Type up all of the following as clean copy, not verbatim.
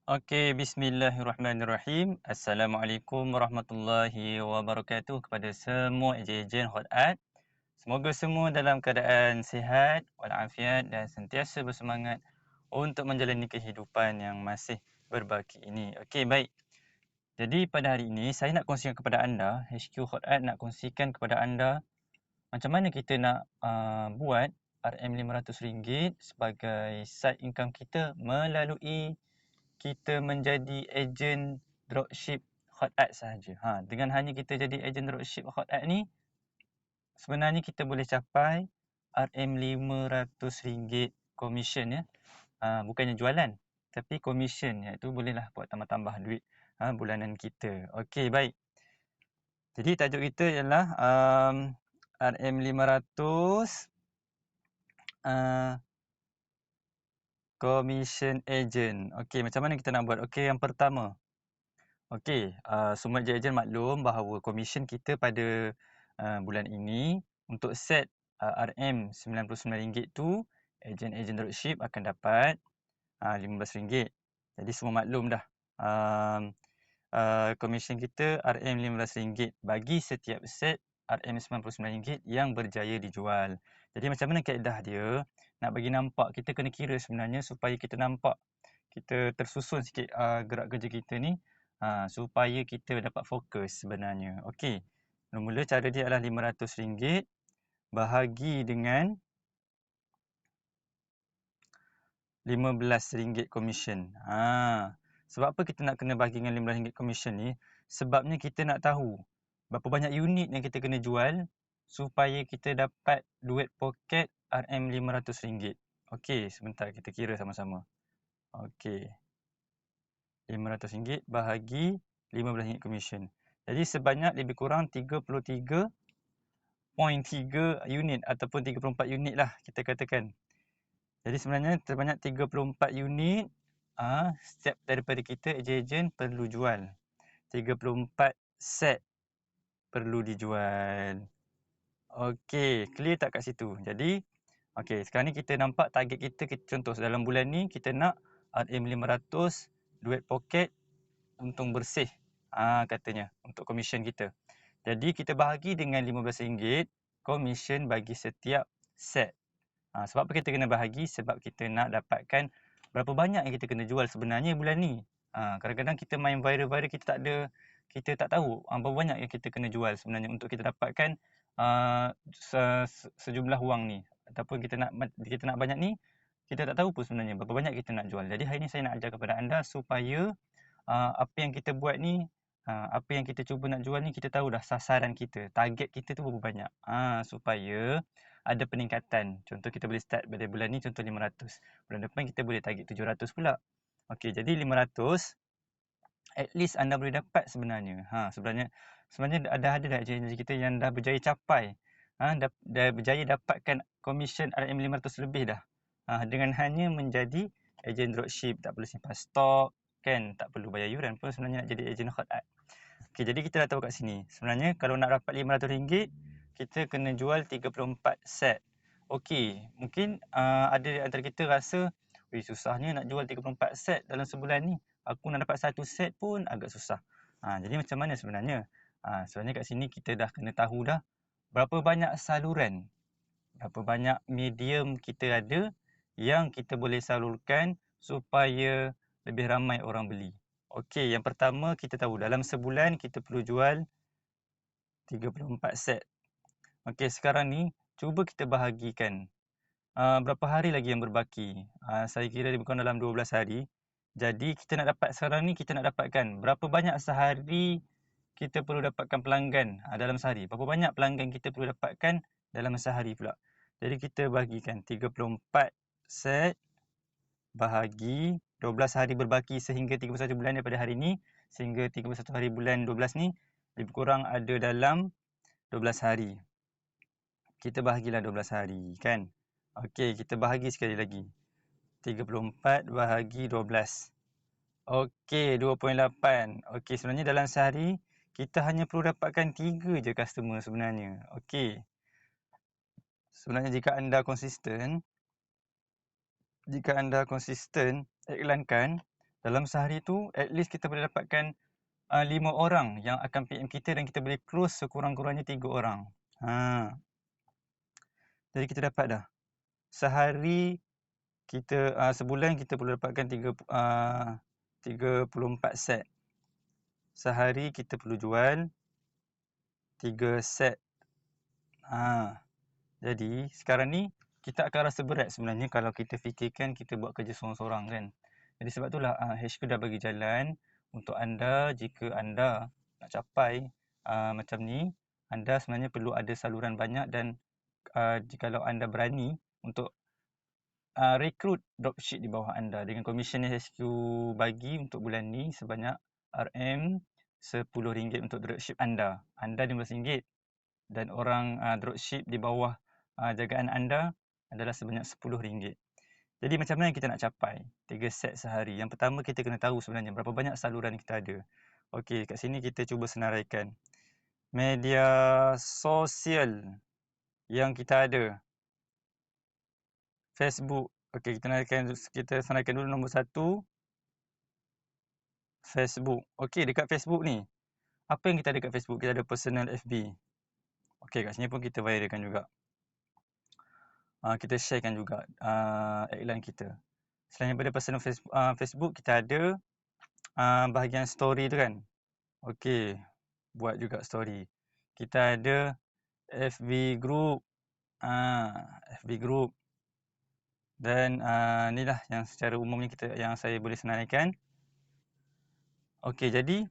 Okey, bismillahirrahmanirrahim. Assalamualaikum warahmatullahi wabarakatuh kepada semua ejen-ejen Hot Art. Semoga semua dalam keadaan sihat walafiat dan sentiasa bersemangat untuk menjalani kehidupan yang masih berbaki ini. Okey, baik. Jadi pada hari ini saya nak kongsikan kepada anda, HQ Hot Art nak kongsikan kepada anda macam mana kita nak buat RM500 sebagai side income kita melalui kita menjadi ejen dropship Hot Art sahaja. Dengan hanya kita jadi ejen dropship Hot Art ni, sebenarnya kita boleh capai RM500 komisen ya. Bukannya jualan, tapi komisen, iaitu bolehlah buat tambah-tambah duit bulanan kita. Okey, baik. Jadi tajuk kita ialah RM500 commission agent. Okey, macam mana kita nak buat? Okey, yang pertama. Okey, semua ejen-ejen maklum bahawa komisen kita pada bulan ini untuk set RM99 tu, ejen-ejen dropship akan dapat RM15. Jadi semua maklum dah. Komisen kita RM15 bagi setiap set RM99 yang berjaya dijual. Jadi macam mana kaedah dia? Nak bagi nampak, kita kena kira sebenarnya supaya kita nampak, kita tersusun sikit gerak kerja kita ni supaya kita dapat fokus sebenarnya. Okey, mula-mula cara dia adalah RM500 bahagi dengan RM15 komisen. Sebab apa kita nak kena bahagi dengan RM15 komisen ni? Sebabnya kita nak tahu berapa banyak unit yang kita kena jual supaya kita dapat duit poket RM500. Okey, sebentar kita kira sama-sama. Okey, RM500 bahagi RM15 komisen. Jadi sebanyak lebih kurang 33.3 unit ataupun 34 unit lah kita katakan. Jadi sebenarnya sebanyak 34 unit setiap daripada kita ejen-ejen perlu jual. 34 set perlu dijual. Okey, clear tak kat situ? Jadi, okey, sekarang ni kita nampak target kita, contoh dalam bulan ni kita nak RM500 duit poket untung bersih katanya untuk komisen kita. Jadi kita bahagi dengan RM15 komisen bagi setiap set. Sebab apa kita kena bahagi? Sebab kita nak dapatkan berapa banyak yang kita kena jual sebenarnya bulan ni. Kadang-kadang kita main viral-viral, kita tak tahu berapa banyak yang kita kena jual sebenarnya untuk kita dapatkan sejumlah wang ni. Ataupun kita nak banyak ni, kita tak tahu pun sebenarnya berapa banyak kita nak jual. Jadi hari ni saya nak ajar kepada anda supaya apa yang kita buat ni, apa yang kita cuba nak jual ni, kita tahu dah sasaran kita, target kita tu berapa banyak. Supaya ada peningkatan. Contoh kita boleh start pada bulan ni, contoh 500. Bulan depan kita boleh target 700 pula. Okey, jadi 500 at least anda boleh dapat sebenarnya. Sebenarnya ada dah ejen-ejen kita yang dah berjaya capai, dah berjaya dapatkan komisen RM500 lebih dah. Dengan hanya menjadi ejen dropship, tak perlu simpan stok, kan, tak perlu bayar yuran pun sebenarnya nak jadi ejen Hot Art. Okey, jadi kita dah tahu kat sini. Sebenarnya kalau nak dapat RM500, kita kena jual 34 set. Okey, mungkin ada di antara kita rasa, susahnya nak jual 34 set dalam sebulan ni. Aku nak dapat satu set pun agak susah. Jadi macam mana sebenarnya? Sebenarnya kat sini kita dah kena tahu dah berapa banyak saluran, berapa banyak medium kita ada yang kita boleh salurkan supaya lebih ramai orang beli. Okey, yang pertama kita tahu dalam sebulan kita perlu jual 34 set. Okey, sekarang ni cuba kita bahagikan berapa hari lagi yang berbaki. Saya kira lebih kurang dalam 12 hari. Jadi kita nak dapat sekarang ni, kita nak dapatkan berapa banyak sehari kita perlu dapatkan pelanggan dalam sehari. Berapa banyak pelanggan kita perlu dapatkan dalam sehari pula. Jadi kita bahagikan 34 set bahagi 12 hari berbaki sehingga 31 bulan daripada hari ni sehingga 31 hari bulan 12 ni, lebih kurang ada dalam 12 hari. Kita bahagilah 12 hari, kan? Okey, kita bahagi sekali lagi. 34 bahagi 12. Okey, 2.8. Okey, sebenarnya dalam sehari kita hanya perlu dapatkan 3 je customer sebenarnya. Okey. Sebenarnya jika anda konsisten iklankan Dalam sehari tu, at least kita boleh dapatkan 5 orang yang akan PM kita dan kita boleh close sekurang-kurangnya 3 orang. Jadi kita dapat dah. Sehari kita, sebulan kita boleh dapatkan 34 set. Sehari kita perlu jual 3 set. Jadi sekarang ni kita akan rasa berat sebenarnya kalau kita fikirkan kita buat kerja sorang-sorang kan. Jadi sebab itulah HQ dah bagi jalan untuk anda jika anda nak capai macam ni, anda sebenarnya perlu ada saluran banyak dan jikalau anda berani untuk rekrut dropship di bawah anda dengan komisen yang HQ bagi untuk bulan ni sebanyak RM10 untuk dropship anda. Anda RM15 dan orang dropship di bawah jagaan anda adalah sebanyak RM10. Jadi macam mana kita nak capai 3 set sehari? Yang pertama kita kena tahu sebenarnya berapa banyak saluran kita ada. Okey, kat sini kita cuba senaraikan. Media sosial yang kita ada. Facebook. Okey, kita senaraikan dulu nombor 1. Facebook. Okey, dekat Facebook ni. Apa yang kita ada dekat Facebook? Kita ada personal FB. Okey, kat sini pun kita viralkan juga. Kita sharekan juga iklan kita. Selain daripada personal Facebook, kita ada bahagian story tu kan. Okey, buat juga story. Kita ada FB group. FB group. Dan ni lah yang secara umumnya yang saya boleh senaraikan. Okey, jadi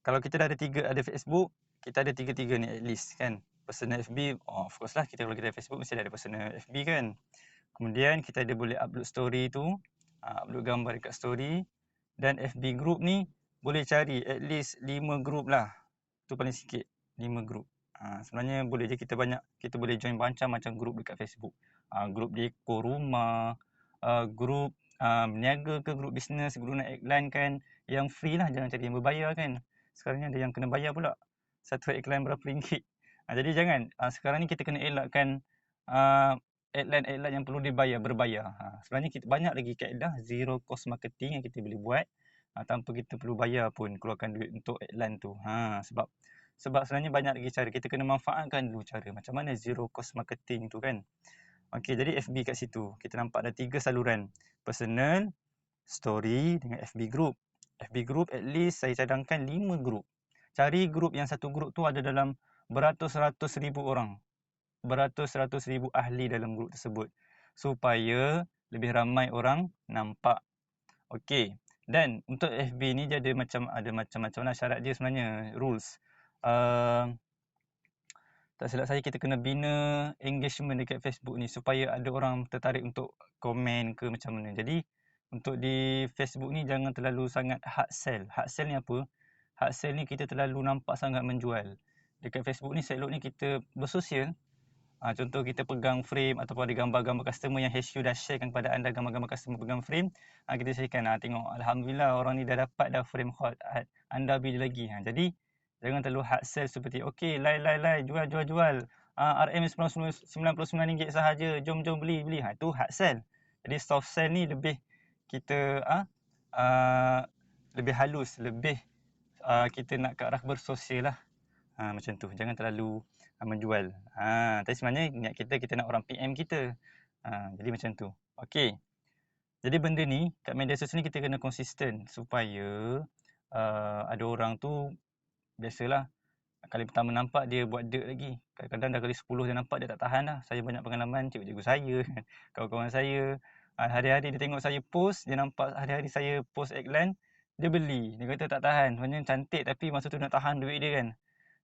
kalau kita dah ada Facebook, kita ada tiga-tiga ni at least kan. Personal FB, of course lah kalau kita ada Facebook mesti ada personal FB kan. Kemudian kita ada boleh upload story tu, upload gambar dekat story. Dan FB group ni boleh cari at least 5 group lah. Tu paling sikit, 5 group. Sebenarnya boleh je kita boleh join macam-macam group dekat Facebook. Group dekor rumah, group berniaga ke, group bisnes, group nak iklan kan. Yang free lah, jangan cari yang berbayar kan. Sekarang ni ada yang kena bayar pula. Satu iklan berapa ringgit. Jadi jangan. Sekarang ni kita kena elakkan iklan-iklan yang perlu berbayar. Sebenarnya banyak lagi kaedah zero cost marketing yang kita boleh buat tanpa kita perlu bayar pun keluarkan duit untuk iklan tu. Sebab sebenarnya banyak lagi cara. Kita kena manfaatkan dulu cara macam mana zero cost marketing tu kan. Okey, jadi FB kat situ. Kita nampak ada 3 saluran. Personal, story dengan FB group. FB group at least saya cadangkan 5 group. Cari group yang satu group tu ada dalam beratus-ratus ribu orang. Beratus-ratus ribu ahli dalam group tersebut. Supaya lebih ramai orang nampak. Okey. Dan untuk FB ni dia ada macam-macam lah syarat dia sebenarnya. Rules. Tak silap saya kita kena bina engagement dekat Facebook ni supaya ada orang tertarik untuk komen ke macam mana. Jadi untuk di Facebook ni jangan terlalu sangat hard sell. Hard sell ni apa? Hard sell ni kita terlalu nampak sangat menjual. Dekat Facebook ni seloknya kita bersosial. Contoh kita pegang frame ataupun ada gambar-gambar customer yang HQ dah sharekan kepada anda gambar-gambar customer pegang frame. Kita sharekan, tengok Alhamdulillah orang ni dah dapat dah frame hot. Anda beli lagi. Jadi jangan terlalu hard sell seperti okey lai jual. RM99 sahaja. Jom beli. Itu hard sell. Jadi soft sell ni lebih kita lebih halus, lebih kita nak ke arah bersosial lah. Macam tu. Jangan terlalu menjual. Tapi sebenarnya niat kita nak orang PM kita. Jadi macam tu. Okey. Jadi benda ni kat media sosial ni kita kena konsisten supaya ada orang tu biasalah kali pertama nampak dia buat dirt lagi. Kadang-kadang dah kali 10 dia nampak dia tak tahan dah. Saya banyak pengalaman cikgu-cikgu saya, kawan-kawan saya. Hari-hari dia tengok saya post, dia nampak hari-hari saya post iklan, dia beli. Dia kata tak tahan. Sebenarnya cantik tapi masa tu nak tahan duit dia kan.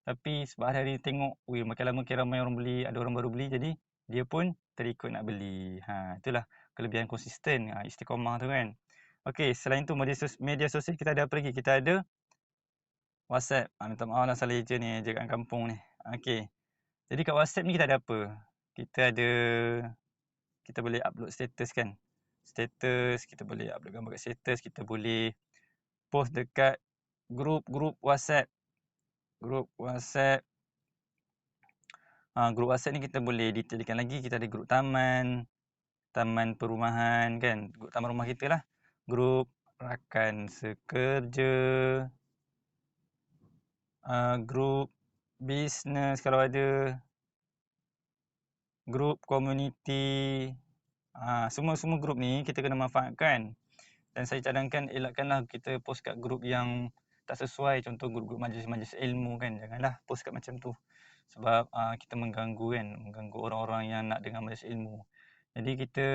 Tapi sebab hari-hari tengok, makin lama makin ramai orang beli, ada orang baru beli, jadi dia pun terikut nak beli. Itulah kelebihan konsisten, istiqamah tu kan. Okey, selain tu media sosial kita ada apa lagi? Kita ada WhatsApp. Minta maaf lah salah eja ni, eja kat kampung ni. Okey. Jadi kat WhatsApp ni kita ada apa? Kita boleh upload status kan. Status, kita boleh upload gambar kat status, kita boleh post dekat grup WhatsApp. Grup WhatsApp. Grup WhatsApp ni kita boleh detailkan lagi. Kita ada grup taman perumahan kan. Grup taman rumah kita lah. Grup rakan sekerja, grup bisnes kalau ada, grup komuniti, semua grup ni kita kena manfaatkan. Dan saya cadangkan elakkanlah kita post kat grup yang tak sesuai, contoh grup-grup majlis-majlis ilmu kan, janganlah post kat macam tu. Sebab kita mengganggu kan, mengganggu orang-orang yang nak dengar majlis ilmu. Jadi kita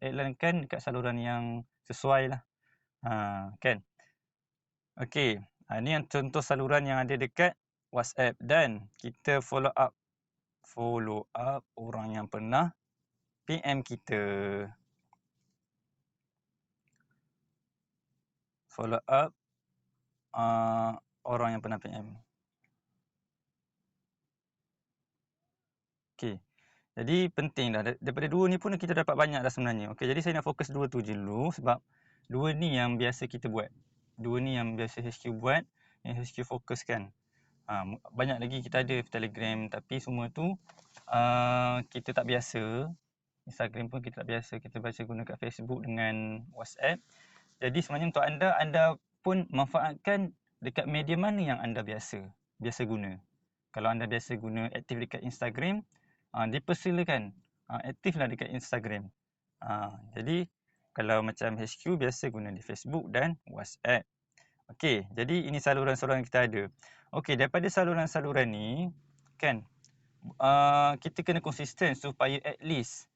iklankan kat saluran yang sesuai lah. Kan? Okey, ni yang contoh saluran yang ada dekat WhatsApp, dan kita follow up orang yang pernah PM kita. Follow up orang yang pernah PM. Okey. Jadi pentinglah, daripada dua ni pun kita dapat banyak dah sebenarnya. Okey, jadi saya nak fokus dua tu je dulu, sebab dua ni yang biasa kita buat. Dua ni yang biasa HQ buat, yang HQ fokuskan. Banyak lagi kita ada Telegram, tapi semua tu kita tak biasa. Instagram pun kita tak biasa, kita baca gunakan Facebook dengan WhatsApp. Jadi sebenarnya untuk anda pun manfaatkan dekat media mana yang anda biasa guna. Kalau anda biasa guna aktif dekat Instagram, dipersilakan aktiflah dekat Instagram. Jadi kalau macam HQ biasa guna di Facebook dan WhatsApp. Okey, jadi ini saluran-saluran yang kita ada. Okey, daripada saluran-saluran ni kan, kita kena konsisten supaya at least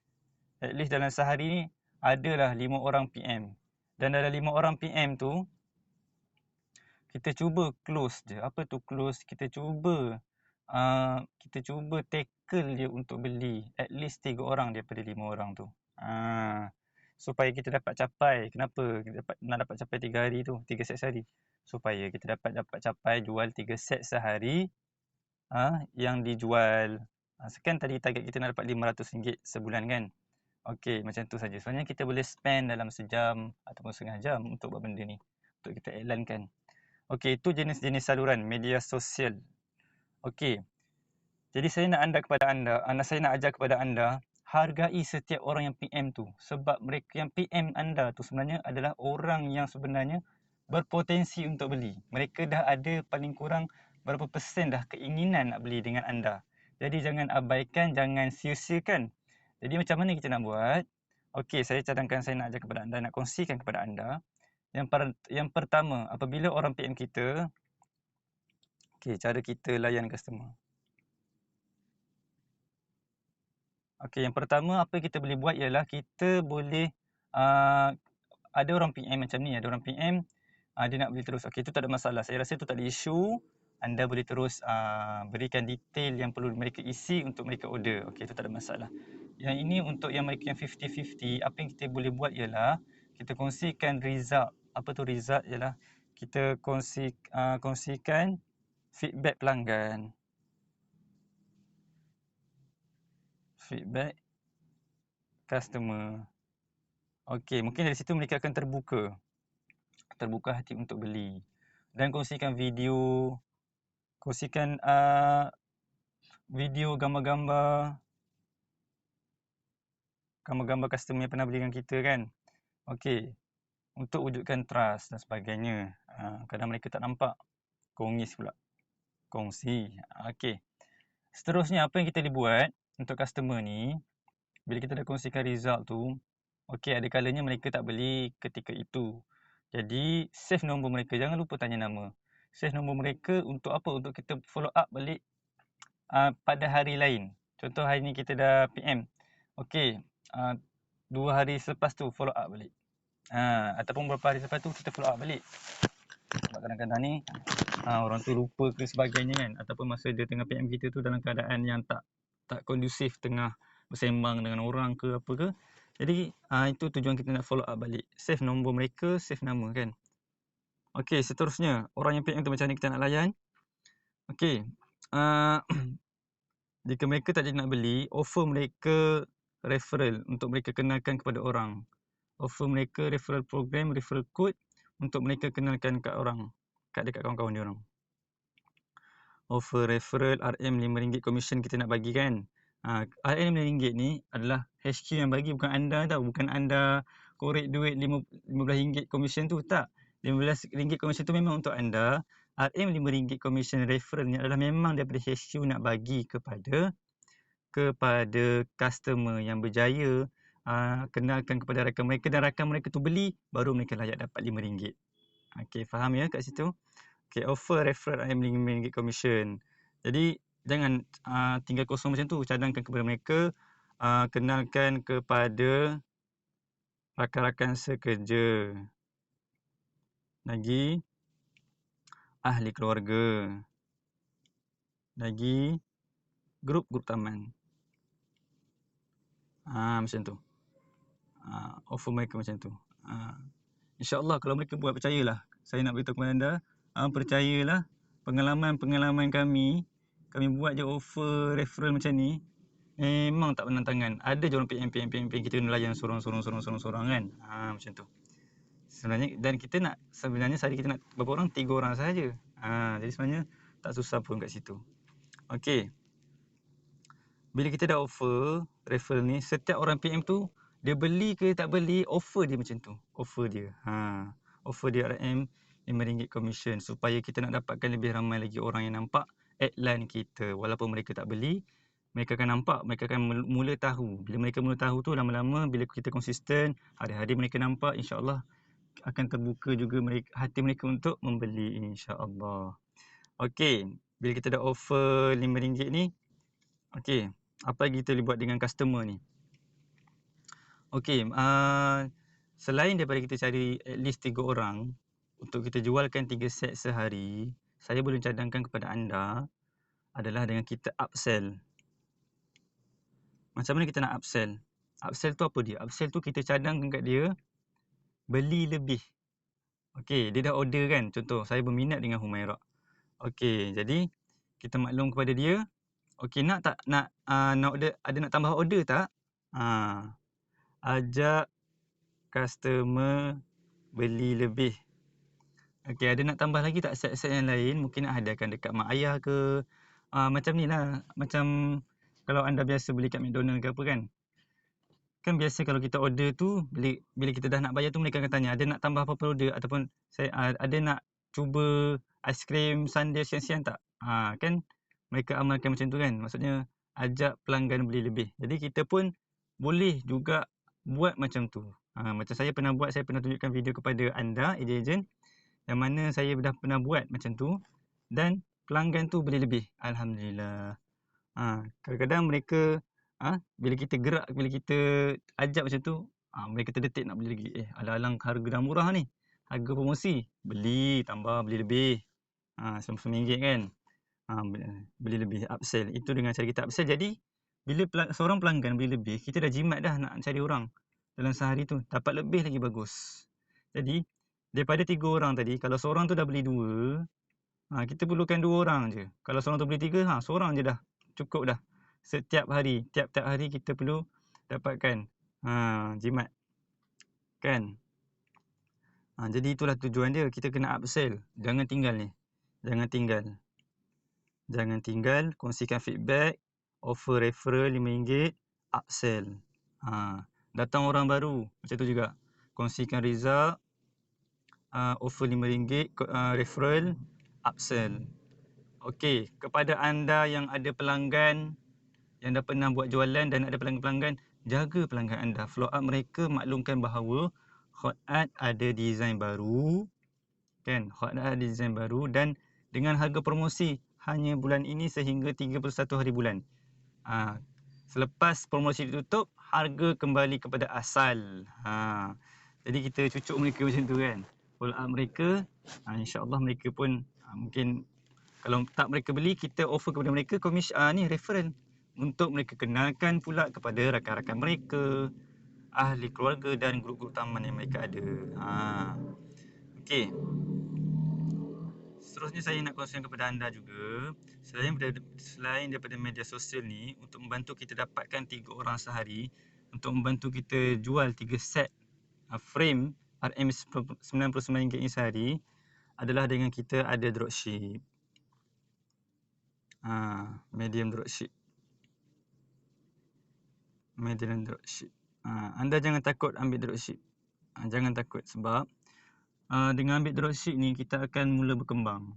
dalam sehari ni adalah 5 orang PM. Dan dalam 5 orang PM tu kita cuba close je. Apa tu close? Kita cuba tackle dia untuk beli at least 3 orang daripada 5 orang tu. Supaya kita dapat capai. Kenapa kita nak dapat capai 3 hari tu, 3 set sehari? Supaya kita dapat capai jual 3 set sehari yang dijual. Sekian tadi target kita nak dapat RM500 sebulan kan. Okey, macam tu saja. Sebenarnya kita boleh spend dalam sejam ataupun setengah jam untuk buat benda ni, untuk kita iklankan. Okey, itu jenis-jenis saluran media sosial. Okey. Jadi saya nak ajar kepada anda, hargai setiap orang yang PM tu, sebab mereka yang PM anda tu sebenarnya adalah orang yang sebenarnya berpotensi untuk beli. Mereka dah ada paling kurang berapa persen dah keinginan nak beli dengan anda. Jadi jangan abaikan, jangan sia-siakan. Jadi macam mana kita nak buat? Okey, saya cadangkan, saya nak ajar kepada anda, nak kongsikan kepada anda. Yang pertama, apabila orang PM kita, okey, cara kita layan customer. Okey, yang pertama apa kita boleh buat ialah kita boleh ada orang PM macam ni, ada orang PM dia nak beli terus. Okey, itu tak ada masalah. Saya rasa itu tak ada isu. Anda boleh terus berikan detail yang perlu mereka isi untuk mereka order. Okey, itu tak ada masalah. Yang ini untuk yang mereka yang 50-50, apa yang kita boleh buat ialah kita kongsikan result. Apa tu result? Ialah kita kongsikan feedback pelanggan. Feedback customer. Okey, mungkin dari situ mereka akan terbuka hati untuk beli. Dan kongsikan video, kongsikan video, gambar-gambar customer yang pernah beli dengan kita kan. Okey, untuk wujudkan trust dan sebagainya. Kadang mereka tak nampak, kongis pula. Kongsi. Okey. Seterusnya apa yang kita boleh buat untuk customer ni, bila kita dah kongsikan result tu, okey, ada kalanya mereka tak beli ketika itu. Jadi save nombor mereka, jangan lupa tanya nama. Save nombor mereka untuk apa? Untuk kita follow up balik pada hari lain. Contoh hari ni kita dah PM. Okey, 2 hari selepas tu follow up balik. Ataupun beberapa hari selepas tu kita follow up balik. Sebab kadang-kadang ni orang tu lupa ke sebagainya kan, ataupun masa dia tengah PM kita tu dalam keadaan yang tak kondusif, tengah bersembang dengan orang ke apa ke. Jadi itu tujuan kita nak follow up balik. Save nombor mereka, save nama kan. Okey, seterusnya orang yang PM tu macam mana kita nak layan? Okey, jika mereka tak jadi nak beli, offer mereka referral untuk mereka kenalkan kepada orang. Offer mereka referral program, referral code untuk mereka kenalkan kat orang, dekat kawan-kawan dia orang. Offer referral RM RM5 commission kita nak bagi kan. RM RM5 ni adalah HQ yang bagi, bukan anda tau. Bukan anda korek duit RM15 komisen tu, tak. RM15 komisen tu memang untuk anda. RM5 komisen referral ni adalah memang daripada HQ nak bagi kepada customer yang berjaya kenalkan kepada rakan mereka dan rakan mereka tu beli, baru mereka layak dapat RM5. Okey, faham ya kat situ? Okey, offer referral RM5 komisen. Jadi jangan tinggal kosong macam tu, cadangkan kepada mereka, kenalkan kepada rakan-rakan sekerja. Lagi ahli keluarga. Lagi grup-grup taman. Macam tu. Offer mereka macam tu. InsyaAllah kalau mereka buat, percayalah. Saya nak beritahu kepada anda, percayalah, pengalaman-pengalaman kami buat je offer referral macam ni, memang tak penentangan. Ada je orang PM kita kena layan sorang kan. Macam tu. Sebenarnya, dan kita nak, sehari kita nak berapa orang? 3 orang sahaja. Jadi sebenarnya tak susah pun kat situ. Okey. Bila kita dah offer referral ni, setiap orang PM tu, dia beli ke tak beli, offer dia macam tu. Offer dia. Offer dia RM5 komisen supaya kita nak dapatkan lebih ramai lagi orang yang nampak adline kita. Walaupun mereka tak beli, mereka akan nampak, mereka akan mula tahu. Bila mereka mula tahu tu, lama-lama bila kita konsisten, hari-hari mereka nampak, insya-Allah akan terbuka juga hati mereka untuk membeli, insya-Allah. Okey, bila kita dah offer RM5 ni, okey, apa lagi kita boleh buat dengan customer ni? Okey, selain daripada kita cari at least 3 orang untuk kita jualkan 3 set sehari, saya boleh cadangkan kepada anda adalah dengan kita upsell. Macam mana kita nak upsell? Upsell tu apa dia? Upsell tu kita cadangkan kat dia beli lebih. Okey, dia dah order kan. Contoh, saya berminat dengan Humaira. Okey, jadi kita maklum kepada dia, okey, nak tak nak order, ada nak tambah order tak? Ajak customer beli lebih. Okey, ada nak tambah lagi tak set-set yang lain? Mungkin nak hadiahkan dekat mak ayah ke? Macam ni lah. Macam kalau anda biasa beli kat McDonald ke apa kan? Kan biasa kalau kita order tu, bila kita dah nak bayar tu, mereka akan tanya, ada nak tambah apa-apa order? Ataupun saya ada nak cuba aiskrim sundae siang-siang tak? Kan mereka amalkan macam tu kan? Maksudnya ajak pelanggan beli lebih. Jadi kita pun boleh juga buat macam tu. Macam saya pernah buat, saya pernah tunjukkan video kepada anda, ejen-ejen, yang mana saya dah pernah buat macam tu dan pelanggan tu beli lebih. Alhamdulillah. Kadang-kadang mereka bila kita gerak, bila kita ajak macam tu, mereka terdetik nak beli lagi. Alang-alang harga dah murah ni. Harga promosi. Beli, tambah, beli lebih. RM9 kan. Beli lebih, upsell. Itu dengan cara kita upsell. Jadi, bila seorang pelanggan beli lebih, kita dah jimat dah nak cari orang dalam sehari tu. Dapat lebih lagi bagus. Jadi, daripada 3 orang tadi, kalau seorang tu dah beli 2, kita perlukan 2 orang je. Kalau seorang tu beli 3, seorang je dah. Cukup dah. Setiap hari, tiap-tiap hari kita perlu dapatkan jimat. Kan? Jadi itulah tujuan dia. Kita kena upsell. Jangan tinggal ni. Jangan tinggal. Kongsikan feedback. Offer referral RM5. Upsell. Datang orang baru. Macam tu juga. Kongsikan result. Offer RM5. Referral. Upsell. Okey. Kepada anda yang ada pelanggan, yang dah pernah buat jualan dan ada pelanggan-pelanggan, jaga pelanggan anda. Follow up mereka, maklumkan bahawa Hot Art ada design baru. Kan? Hot Art ada design baru dan dengan harga promosi hanya bulan ini sehingga 31 hari bulan. Selepas promosi ditutup, harga kembali kepada asal. Jadi kita cucuk mereka macam tu kan. Follow up mereka, insya-Allah mereka pun mungkin kalau tak mereka beli, kita offer kepada mereka ni referral untuk mereka kenalkan pula kepada rakan-rakan mereka, ahli keluarga dan grup-grup taman yang mereka ada. Okey. Seterusnya saya nak kongsikan kepada anda juga, selain daripada media sosial ni, untuk membantu kita dapatkan 3 orang sehari, untuk membantu kita jual 3 set frame RM99 ni sehari, adalah dengan kita ada dropship. Medium dropship. Anda jangan takut ambil dropship. Jangan takut sebab dengan ambil dropship ni kita akan mula berkembang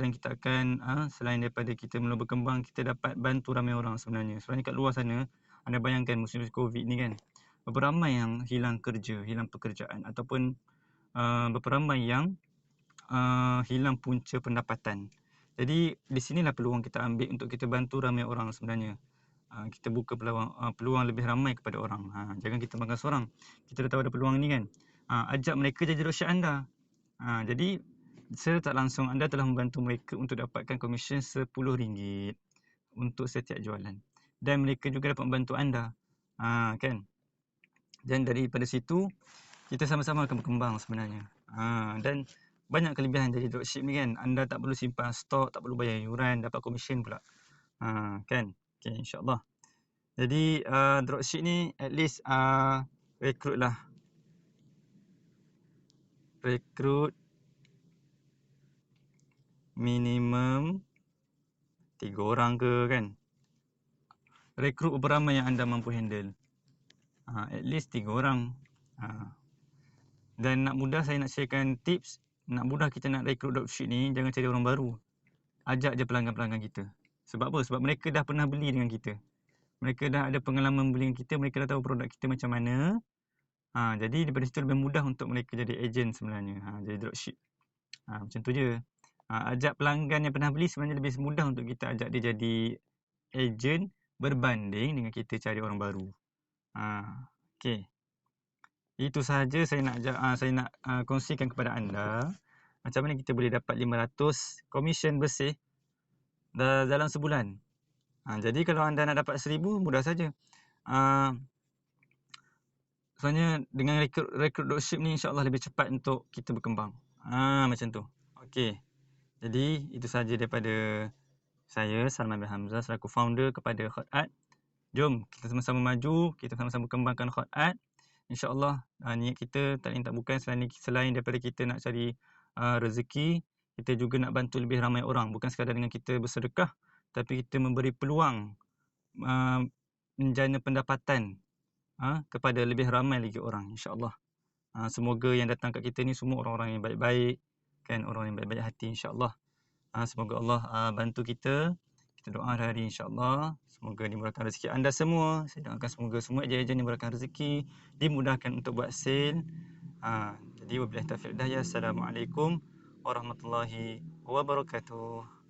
dan kita akan selain daripada kita mula berkembang, kita dapat bantu ramai orang sebenarnya. Sebenarnya kat luar sana, anda bayangkan musim Covid ni kan, berapa ramai yang hilang kerja, hilang pekerjaan, ataupun berapa ramai yang hilang punca pendapatan. Jadi di sinilah peluang kita ambil untuk kita bantu ramai orang sebenarnya. Kita buka peluang lebih ramai kepada orang. Jangan kita makan seorang. Kita dah tahu ada peluang ni kan. Ajak mereka jadi dropship anda. Jadi secara tak langsung anda telah membantu mereka untuk dapatkan komisen RM10 untuk setiap jualan. Dan mereka juga dapat membantu anda. Kan? Dan daripada situ kita sama-sama akan berkembang sebenarnya. Dan banyak kelebihan jadi dropship ni kan. Anda tak perlu simpan stok, tak perlu bayar yuran, dapat komisen pula. Kan? Okay, insyaAllah. Jadi dropship ni at least rekrut minimum 3 orang ke kan. Rekrut berapa ramai yang anda mampu handle. At least 3 orang. Dan nak mudah saya nak sharekan tips. Nak mudah kita nak rekrut dropship ni, jangan cari orang baru. Ajak je pelanggan-pelanggan kita. Sebab apa? Sebab mereka dah pernah beli dengan kita. Mereka dah ada pengalaman beli dengan kita. Mereka dah tahu produk kita macam mana. Jadi daripada situ lebih mudah untuk mereka jadi ejen sebenarnya. Jadi dropship. Macam tu je. Ajak pelanggan yang pernah beli sebenarnya lebih mudah untuk kita ajak dia jadi ejen berbanding dengan kita cari orang baru. Okey. Itu sahaja saya nak kongsikan kepada anda. Macam mana kita boleh dapat 500 komisen bersih dalam sebulan. Jadi kalau anda nak dapat 1000, mudah saja. Sebenarnya dengan rekrut dropship ni insya-Allah lebih cepat untuk kita berkembang. Macam tu. Okey. Jadi itu sahaja daripada saya, Salman bin Hamzah, selaku founder kepada Hot Art. Jom kita sama-sama maju, kita sama-sama kembangkan Hot Art. InsyaAllah niat kita tak lain tak bukan selain daripada kita nak cari rezeki, kita juga nak bantu lebih ramai orang. Bukan sekadar dengan kita bersedekah, tapi kita memberi peluang menjana pendapatan kepada lebih ramai lagi orang, insyaAllah. Semoga yang datang kat kita ni semua orang-orang yang baik-baik, kan, orang yang baik-baik hati, insyaAllah. Semoga Allah bantu kita. Kita doa hari-hari insyaAllah. Semoga dimurahkan rezeki anda semua. Saya doakan semoga semua ejen-ejen dimurahkan rezeki, dimudahkan untuk buat sale. Jadi wabillahi taufiq wal hidayah. Assalamualaikum warahmatullahi wabarakatuh.